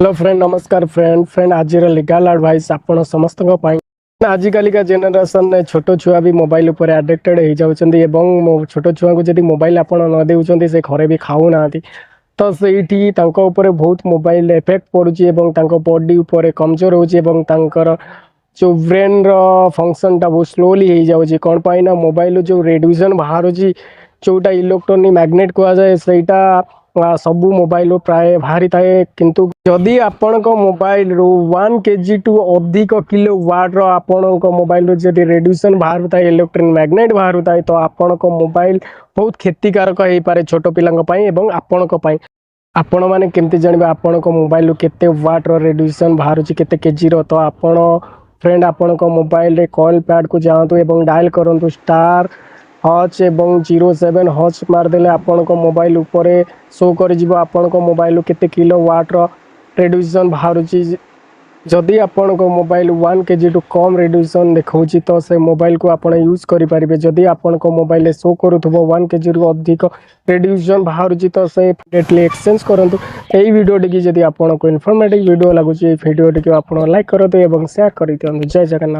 Hello friend, नमस्कार friend आज legal advice आपण समस्त आजिकल का जेनेरेशन में छोट छुआ भी मोबाइल उपर एडिक्टेड हो जाती छोट छुआ को जब मोबाइल आप न दे से घरे भी खाऊना तो सही बहुत मोबाइल इफेक्ट पड़ुची बॉडी उपर कमजोर होकर जो ब्रेन फंक्शन टा बहुत स्लोली हो जाऊँगी कौन पाई ना मोबाइल जो रेडिएशन बाहर जोटा इलेक्ट्रोनिक मैग्नेट कहुए सहीटा सबू मोबाइल प्राय बाहरी थाए किंतु जदि आपण मोबाइल रू 1 kg टू अधिक किलो वाट आपण मोबाइल जदि रेडिएशन बाहर था इलेक्ट्रोनिक मैग्नेट बाहर थाए तो आपण मोबाइल बहुत क्षतिकारक हो पारे छोट पिलांई आपण मैंने केमती जानवे आपण मोबाइल केते वाट रेडिएशन बाहर केते केजी तो आपण फ्रेंड आपण मोबाइल रे कॉल पैड को जातु एवं डायल करूँ स्टार हच एवं 07 हच मारदेले आपण मोबाइल उपरे शो कर आपण मोबाइल केते किलो वाट रेडिएशन बाहर जदि आपण मोबाइल 1 kg टू कम रेडिएशन देखा तो से मोबाइल को आप यूज करेंगे जदि आपण मोबाइल शो करूँ 1 kg रु अधिक रेडिएशन बाहर तो से डेटली एक्सचेंज करूँ यही वीडियो टी जब आपको इनफॉर्मेटिव वीडियो लगुच वीडियो टी आप लाइक करूँ और शेयर कर दिखाँ। जय जगन्नाथ।